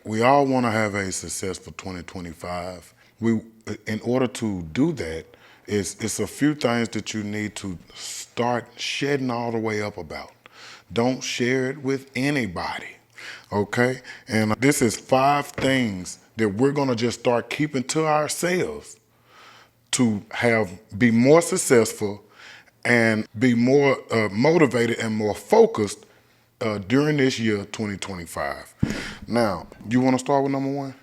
We all want to have a successful 2025. In order to do that, it's a few things that you need to start shedding all the way up about. Don't share it with anybody, okay? And this is 5 things that we're gonna just start keeping to ourselves to be more successful and be more motivated and more focused during this year, 2025. Now, you want to start with number 1?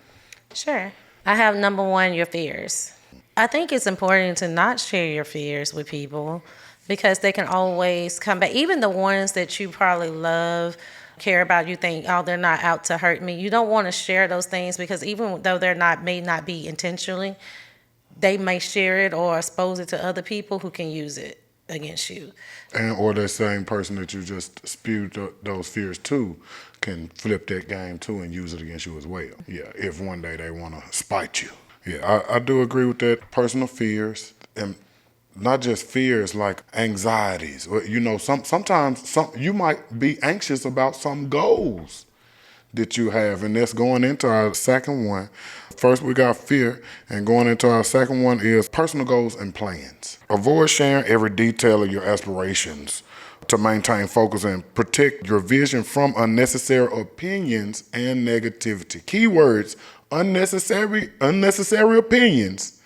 Sure. I have number 1, your fears. I think it's important to not share your fears with people because they can always come back. Even the ones that you probably love, care about, you think, oh, they're not out to hurt me. You don't want to share those things because even though may not be intentionally, they may share it or expose it to other people who can use it against you. And or that same person that you just spewed those fears to can flip that game too and use it against you as well. Yeah, if one day they want to spite you. Yeah, I do agree with that. Personal fears, and not just fears, like anxieties. You know, sometimes you might be anxious about some goals that you have, and that's going into our second one. First, we got fear, and going into our second one is personal goals and plans. Avoid sharing every detail of your aspirations to maintain focus and protect your vision from unnecessary opinions and negativity. Keywords: unnecessary opinions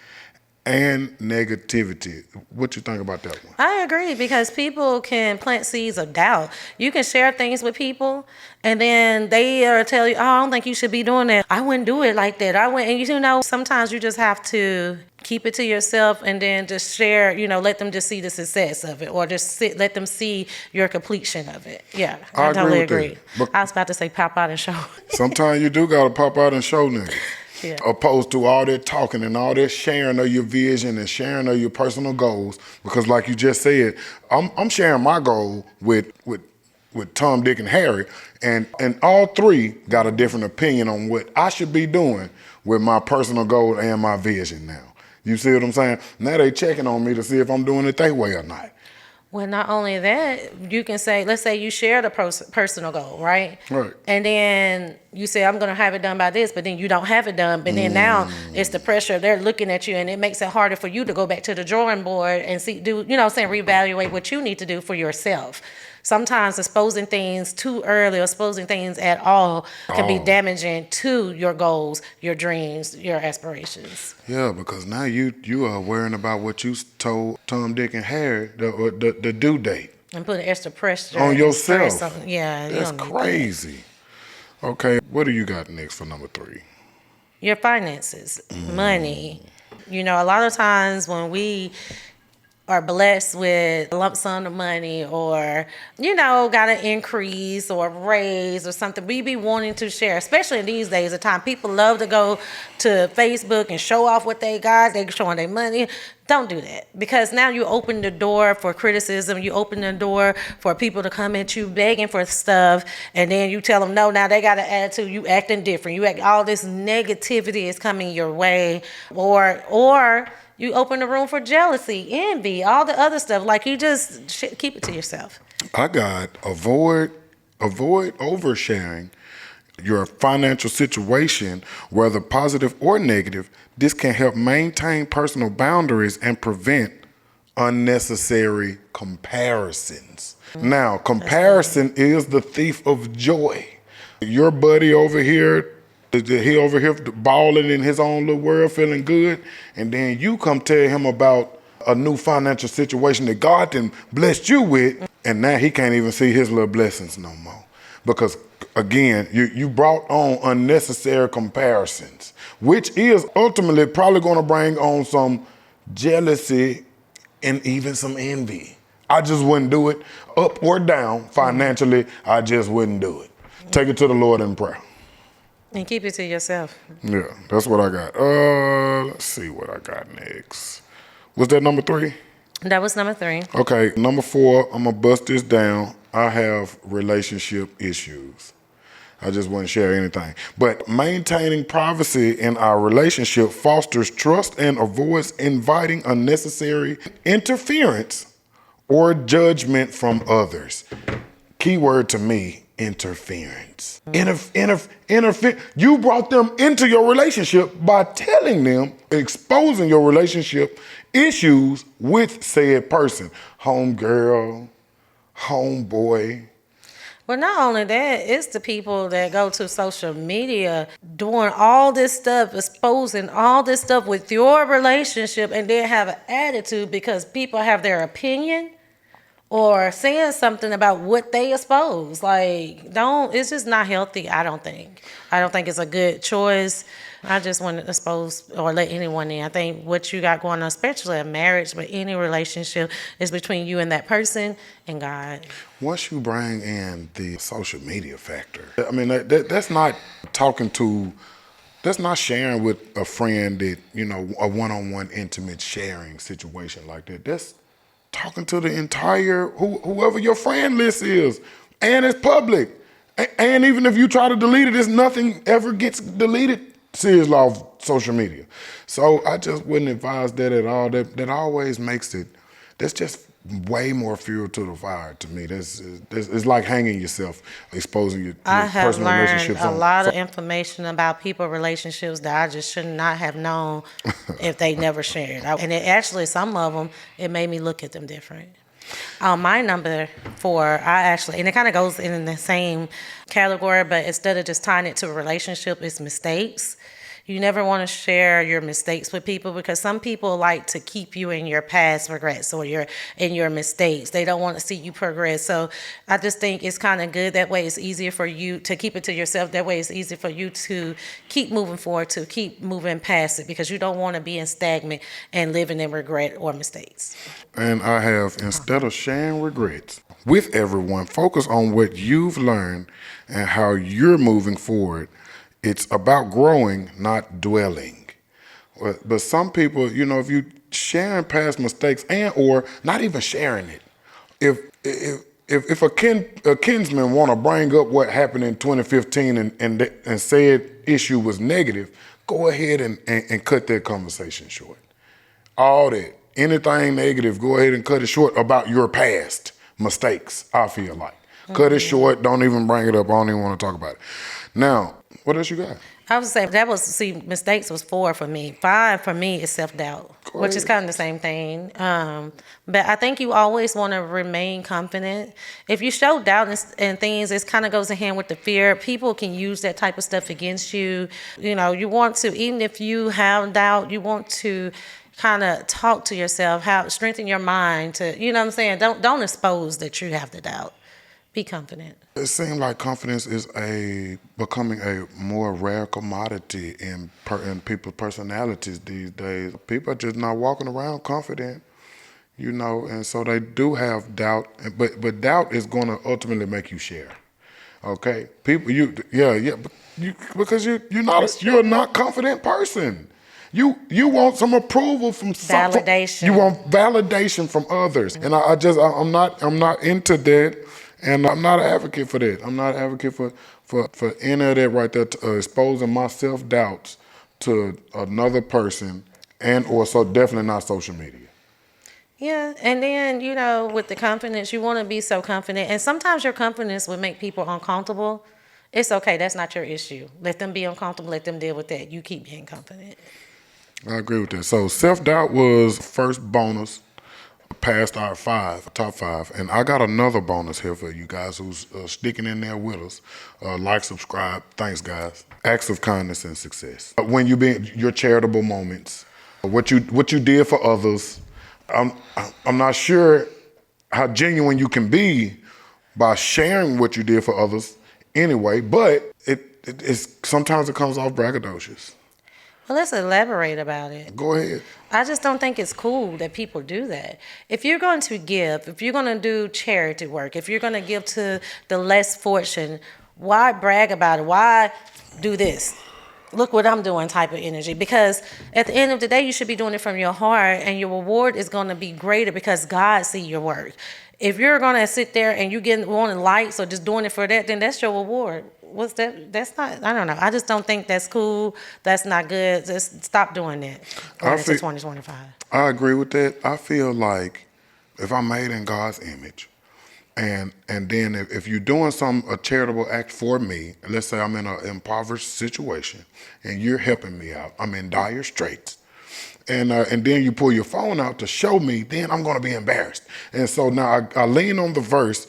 and negativity. What you think about that one? I agree because people can plant seeds of doubt. You can share things with people and then they tell you, oh, I don't think you should be doing that. I wouldn't do it like that. And you know, sometimes you just have to keep it to yourself and then just share, you know, let them just see the success of it or just let them see your completion of it. Yeah, I totally agree. I was about to say pop out and show. Sometimes you do got to pop out and show niggas. Yeah. Opposed to all that talking and all that sharing of your vision and sharing of your personal goals, because like you just said, I'm sharing my goal with Tom, Dick, and Harry, and all 3 got a different opinion on what I should be doing with my personal goal and my vision now. You see what I'm saying? Now they checking on me to see if I'm doing it their way or not. Well, not only that, you can say, let's say you share the personal goal, right? Right. And then you say, I'm going to have it done by this, but then you don't have it done. But then now it's the pressure. They're looking at you, and it makes it harder for you to go back to the drawing board and reevaluate what you need to do for yourself. Sometimes exposing things too early or exposing things at all can be damaging to your goals, your dreams, your aspirations. Yeah, because now you are worrying about what you told Tom, Dick, and Harry, the due date. And putting extra pressure on yourself. That's crazy. Okay, what do you got next for number 3? Your finances, money. You know, a lot of times when we are blessed with a lump sum of money or, you know, got an increase or a raise or something, we be wanting to share, especially in these days of time. People love to go to Facebook and show off what they got. They're showing their money. Don't do that, because now you open the door for criticism. You open the door for people to come at you begging for stuff, and then you tell them no. Now they got an attitude. You acting different. All this negativity is coming your way, or you open the room for jealousy, envy, all the other stuff. Like, you just keep it to yourself. I got avoid oversharing your financial situation, whether positive or negative. This can help maintain personal boundaries and prevent unnecessary comparisons. Now, comparison is the thief of joy. Your buddy over here, he over here balling in his own little world, feeling good, and then you come tell him about a new financial situation that God then blessed you with, and now he can't even see his little blessings no more. Because again, you brought on unnecessary comparisons, which is ultimately probably going to bring on some jealousy and even some envy. I just wouldn't do it, up or down financially. I just wouldn't do it. Take it to the Lord in prayer. And keep it to yourself. Yeah, that's what I got. Let's see what I got next. Was that number 3? That was number 3. Okay, number 4, I'm going to bust this down. I have relationship issues. I just wouldn't share anything. But maintaining privacy in our relationship fosters trust and avoids inviting unnecessary interference or judgment from others. Keyword to me, interference. Interfere. You brought them into your relationship by telling them, exposing your relationship issues with said person. Homegirl, homeboy. Well, not only that, it's the people that go to social media doing all this stuff, exposing all this stuff with your relationship, and then have an attitude because people have their opinion or saying something about what they expose. Like, it's just not healthy, I don't think. I don't think it's a good choice. I just want to expose or let anyone in. I think what you got going on, especially a marriage, but any relationship, is between you and that person and God. Once you bring in the social media factor, I mean, that's not talking to, that's not sharing with a friend that, a one-on-one intimate sharing situation like that. That's talking to the entire, whoever your friend list is, and it's public. And even if you try to delete it, nothing ever gets deleted seriously off social media. So I just wouldn't advise that at all. That always makes it, that's just way more fuel to the fire to me. It's like hanging yourself, exposing your I have personal learned relationships. a lot of information about people relationships that I just should not have known if they never shared. And it actually, some of them, it made me look at them different. My number 4, and it kind of goes in the same category, but instead of just tying it to a relationship, it's mistakes. You never want to share your mistakes with people because some people like to keep you in your past regrets or in your mistakes. They don't want to see you progress. So I just think it's kind of good. That way it's easier for you to keep it to yourself. That way it's easier for you to keep moving forward, to keep moving past it because you don't want to be in stagnant and living in regret or mistakes. And I have, instead of sharing regrets with everyone, focus on what you've learned and how you're moving forward. It's about growing, not dwelling. But some people, if you sharing past mistakes and or not even sharing it, if a kinsman want to bring up what happened in 2015 and said issue was negative, go ahead and cut that conversation short. All that, anything negative, go ahead and cut it short about your past mistakes, I feel like. Cut it short, don't even bring it up, I don't even want to talk about it. Now, what else you got? I would say mistakes was 4 for me. 5 for me is self-doubt, which is kind of the same thing. But I think you always want to remain confident. If you show doubt and things, it kind of goes in hand with the fear. People can use that type of stuff against you. You want to, even if you have doubt, you want to kind of talk to yourself, strengthen your mind to, you know what I'm saying? Don't expose that you have the doubt. Be confident. It seems like confidence is becoming a more rare commodity in people's personalities these days. People are just not walking around confident, and so they do have doubt. But doubt is going to ultimately make you share. Okay, people, because you're a not confident person. You want some approval from validation. You want validation from others, and I'm not into that. And I'm not an advocate for that. I'm not an advocate for any of that right there, exposing my self-doubts to another person and or so definitely not social media. Yeah, and then, with the confidence, you want to be so confident. And sometimes your confidence would make people uncomfortable. It's okay. That's not your issue. Let them be uncomfortable. Let them deal with that. You keep being confident. I agree with that. So self-doubt was first bonus. Past our top 5, and I got another bonus here for you guys who's sticking in there with us. Like, subscribe. Thanks, guys. Acts of kindness and success. When your charitable moments, what you did for others. I'm not sure how genuine you can be by sharing what you did for others anyway, but it's sometimes it comes off braggadocious. Well, let's elaborate about it. Go ahead. I just don't think it's cool that people do that. If you're going to give, if you're going to do charity work, if you're going to give to the less fortunate, why brag about it? Why do this? Look what I'm doing type of energy. Because at the end of the day, you should be doing it from your heart, and your reward is going to be greater because God see your work. If you're going to sit there and you wanting likes or just doing it for that, then that's your reward. What's that? That's not, I don't know. I just don't think that's cool. That's not good. Just stop doing that going into 2025. I agree with that. I feel like if I'm made in God's image And then if you're doing a charitable act for me, let's say I'm in an impoverished situation and you're helping me out, I'm in dire straits, and then you pull your phone out to show me, then I'm going to be embarrassed. And so now I lean on the verse,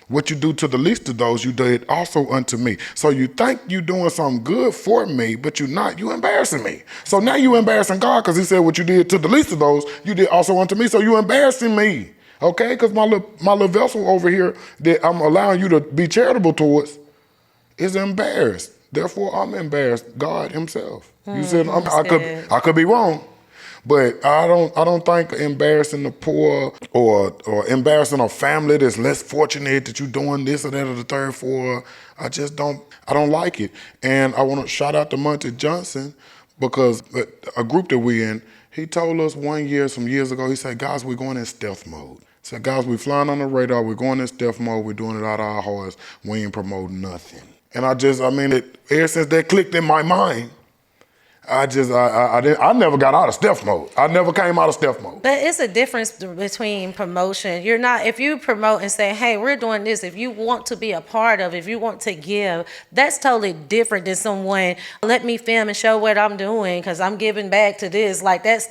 what you do to the least of those, you did also unto me. So you think you're doing something good for me, but you're not. You embarrassing me. So now you embarrassing God, because he said what you did to the least of those, you did also unto me. So you embarrassing me. Okay, because my little vessel over here that I'm allowing you to be charitable towards is embarrassed. Therefore, I'm embarrassed. God Himself. You said That's good. I could be wrong, but I don't think embarrassing the poor or embarrassing a family that's less fortunate that you're doing this or that or the third for. I don't like it. And I want to shout out to Monty Johnson, because a group that we in, he told us one year, some years ago, he said, guys, we're going in stealth mode. He said, guys, we're flying on the radar, we're going in stealth mode, we're doing it out of our hearts, we ain't promoting nothing. And ever since that clicked in my mind, I never got out of stealth mode. I never came out of stealth mode. But it's a difference between promotion. You're not, if you promote and say, hey, we're doing this, if you want to be a part of, if you want to give, that's totally different than someone, let me film and show what I'm doing because I'm giving back to this. Like that's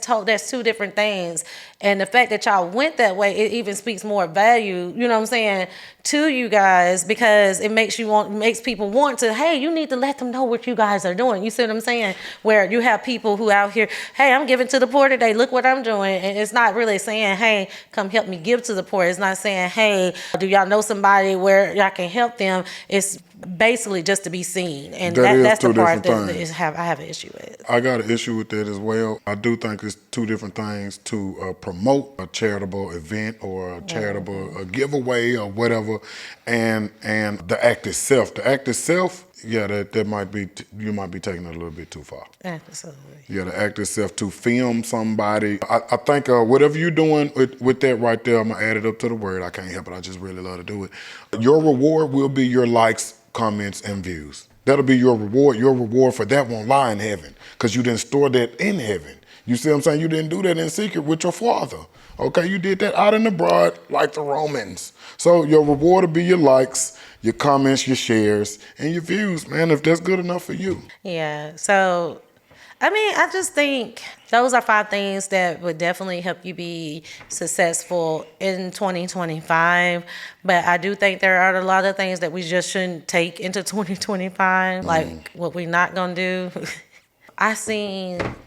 two different things. And the fact that y'all went that way, it even speaks more value, you know what I'm saying, to you guys, because it makes people want to, hey, you need to let them know what you guys are doing. You see what I'm saying? Where you have people who out here, hey, I'm giving to the poor today, look what I'm doing. And it's not really saying, hey, come help me give to the poor. It's not saying, hey, do y'all know somebody where y'all can help them? It's basically just to be seen. And that's the part that I have an issue with. I got an issue with that as well. I do think it's two different things to promote a charitable event or a charitable a giveaway or whatever, and the act itself. The act itself, yeah, that might be, you might be taking it a little bit too far. Absolutely. Yeah, the act itself, to film somebody. I think whatever you're doing with that right there, I'm going to add it up to the word. I can't help it. I just really love to do it. Your reward will be your likes, comments, and views. That'll be your reward. Your reward for that won't lie in heaven, because you didn't store that in heaven. You see what I'm saying? You didn't do that in secret with your Father. Okay, you did that out in the broad like the Romans. So your reward will be your likes, your comments, your shares, and your views, man, if that's good enough for you. Yeah, so I just think those are 5 things that would definitely help you be successful in 2025. But I do think there are a lot of things that we just shouldn't take into 2025, like what we're not going to do. I seen